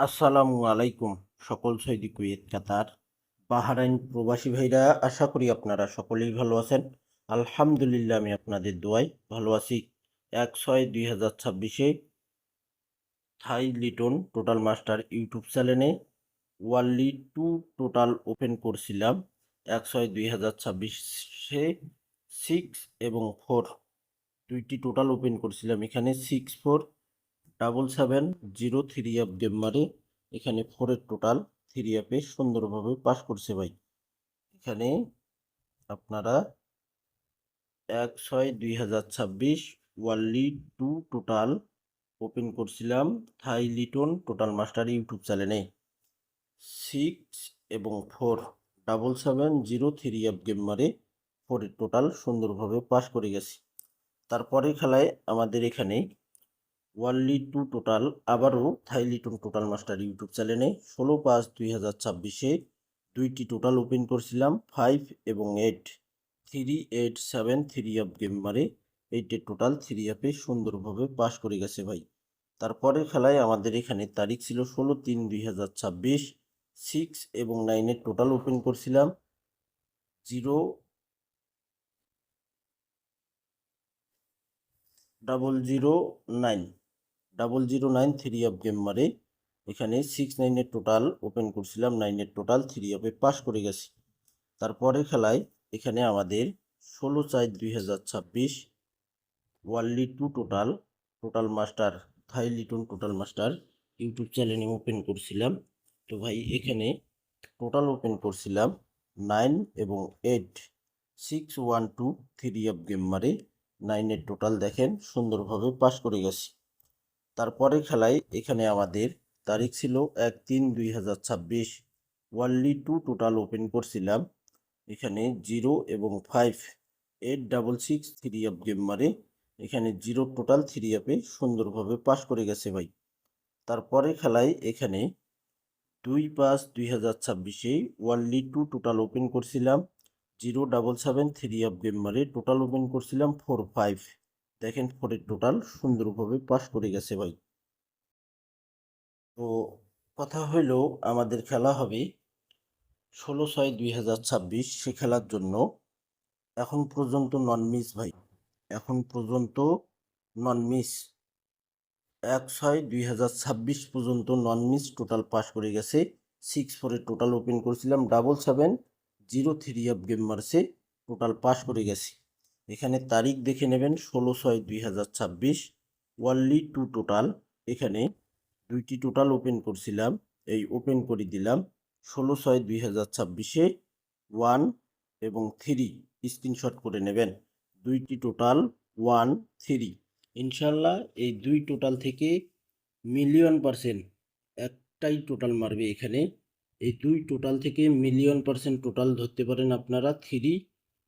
আসসালামু আলাইকুম সকল সৌদি কুয়েত কাতার বাহরাইন প্রবাসী ভাইরা, আশা করি আপনারা সকলেই ভালো আছেন। আলহামদুলিল্লাহ, আমি আপনাদের দোয়ায় ভালো আছি। 1/6/2026 থাই লিটন টোটাল মাস্টার ইউটিউব চ্যানেলে ওয়ানলি টু টোটাল ওপেন করছিলাম। 1/6/2026 6 এবং 4 দুইটি টোটাল ওপেন করছিলাম। এখানে 647703 অ্যাপ গেম মারে, এখানে 4-এর টোটাল 3 অ্যাপে সুন্দরভাবে পাস করছে ভাই। এখানে আপনারা 1/6/2026 ওয়ানলি টু টোটাল ওপেন করছিলাম থাই লিটন টোটাল মাস্টার ইউটিউব চ্যানেলে 6 এবং 4 7703 অ্যাপ গেম মারে 4-এর টোটাল সুন্দরভাবে পাস করে গেছি। তারপরের খেলায় আমাদের এখানে ওয়ানলি টু টোটাল আবারও থাই লিটন টোটাল মাস্টার ইউটিউব চ্যানেলে 16/5/2026 দুইটি টোটাল ওপেন করছিলাম 5 এবং 8 3873 অ্যাপ গেম মারে 8-এর টোটাল 3 অ্যাপে সুন্দরভাবে পাস করে গেছে ভাই। তারপরের খেলায় আমাদের এখানে তারিখ ছিল 16/3/2026 6 এবং 9-এর টোটাল ওপেন করছিলাম 0009009 3 অফ গেম মারে, এখানে 6-9-এর টোটাল ওপেন করছিলাম 9-এর টোটাল 3 অফে পাস করে গেছি। তারপরে খেলায় এখানে আমাদের 16/4/2026 only two total total master Thai Liton total master YouTube চ্যানেলে ওপেন করছিলাম। তো ভাই এখানে টোটাল ওপেন করছিলাম 9 এবং 8 6123 অফ গেম মারে 9-এর টোটাল দেখেন সুন্দরভাবে পাস করে গেছি। তারপরে খেলায় এখানে আমাদের তারিখ ছিল 1/3/2026 ওয়ানলি টু টোটাল ওপেন করছিলাম। এখানে 0 এবং 5 8663 অফ গেম মারে, এখানে 0 টোটাল 3 অ্যাপে সুন্দরভাবে পাস করে গেছে ভাই। তারপরে খেলায় এখানে 2/5/2026 ওয়ানলি টু টোটাল ওপেন করছিলাম 0 773 অফ গেম মারে টোটাল ওপেন করছিলাম 4-5 দেখেন 4-এর টোটাল সুন্দরভাবে পাস করে গেছে ভাই। তো কথা হইল আমাদের খেলা হবে 16/6/2026 সে খেলার জন্য এখন পর্যন্ত নন মিস ভাই, এখন পর্যন্ত নন মিস 1/6/2026 পর্যন্ত নন মিস টোটাল পাস করে গেছে। 6-4-এর টোটাল ওপেন করছিলাম 7703 অফ গেম মারছে টোটাল পাস করে গেছি। এখানে তারিখ দেখে নেবেন 16/6/2026 ওয়ানলি টু টোটাল, এখানে দুইটি টোটাল ওপেন করছিলাম, এই ওপেন করে দিলাম 16/6/2026 1 এবং 3 স্ক্রিনশট করে নেবেন। দুইটি টোটাল 1 3 ইনশাল্লাহ এই দুই টোটাল থেকে মিলিয়ন% একটাই টোটাল মারবে। এখানে এই দুই টোটাল থেকে মিলিয়ন% টোটাল ধরতে পারেন আপনারা 3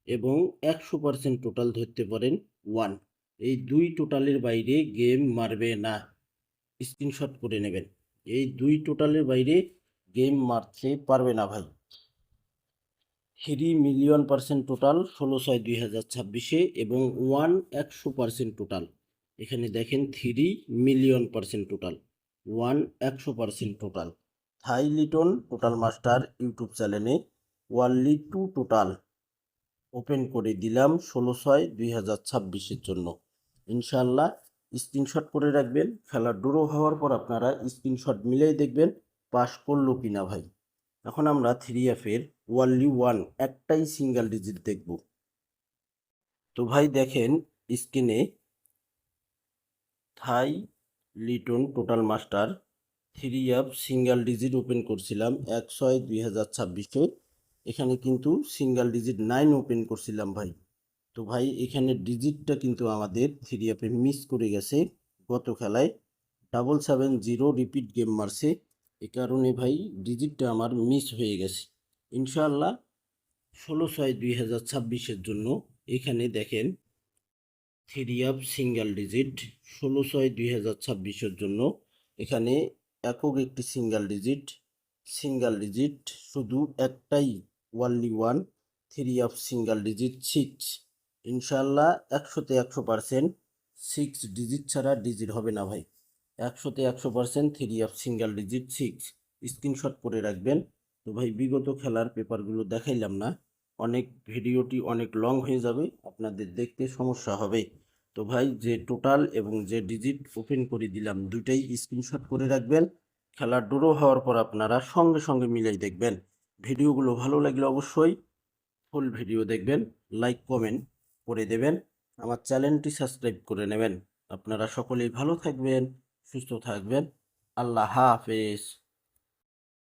এবং 100% টোটাল ধরতে পারেন 1। এই দুই টোটালের বাইরে গেম মারবে না, স্ক্রিনশট করে নেবেন। এই দুই টোটালের বাইরে গেম মারতে পারবে না ভাই। 3 মিলিয়ন% টোটাল 16/6/2026 এবং 1 100% টোটাল। এখানে দেখেন 3 মিলিয়ন% টোটাল 1 100% টোটাল থাই লিটন টোটাল মাস্টার ইউটিউব চ্যানেলে ওয়ানলি টু টোটাল ওপেন করে দিলাম 16/6/2026 জন্য। ইনশাল্লাহ স্ক্রিনশট করে রাখবেন। খেলা ড্র হওয়ার পর আপনারা স্ক্রিনশট মিলেই দেখবেন পাস করলো কিনা ভাই। এখন আমরা 3F-এর ওয়ানলি 1 একটাই সিঙ্গেল ডিজিট দেখব। তো ভাই দেখেন স্ক্রিনে Thai Liton total master 3F single digit open করছিলাম 1/6/2026। এখানে কিন্তু সিঙ্গেল ডিজিট 9 ওপেন করছিলাম ভাই। তো ভাই এখানে ডিজিটটা কিন্তু আমাদের 3F-এ মিস করে গেছে। গত খেলায় 770 রিপিট গেম মারছে, এ কারণে ভাই ডিজিটটা আমার মিস হয়ে গেছে। ইনশাআল্লাহ 16/6/2026 জন্য এখানে দেখেন 3F সিঙ্গেল ডিজিট 16/6/2026 জন্য এখানে একক একটি সিঙ্গেল ডিজিট শুধু একটাই ওয়ানলি 1 3F সিঙ্গেল ডিজিট 6। ইনশাল্লাহ 100% 6 ডিজিট ছাড়া ডিজিট হবে না ভাই। একশোতে 100% 3 অফ সিঙ্গেল ডিজিট 6 স্ক্রিনশট করে রাখবেন। তো ভাই বিগত খেলার পেপারগুলো দেখাইলাম না, অনেক ভিডিওটি অনেক লং হয়ে যাবে, আপনাদের দেখতে সমস্যা হবে। তো ভাই যে টোটাল এবং যে ডিজিট ওপেন করে দিলাম দুইটাই স্ক্রিনশট করে রাখবেন। খেলা ড্র হওয়ার পর আপনারা সঙ্গে সঙ্গে মিলাই দেখবেন। ভিডিওগুলো ভালো লাগলে অবশ্যই ফুল ভিডিও দেখবেন, লাইক কমেন্ট করে দেবেন, আমার চ্যানেলটি সাবস্ক্রাইব করে নেবেন। আপনারা সকলেই ভালো থাকবেন, সুস্থ থাকবেন। আল্লাহ হাফেজ।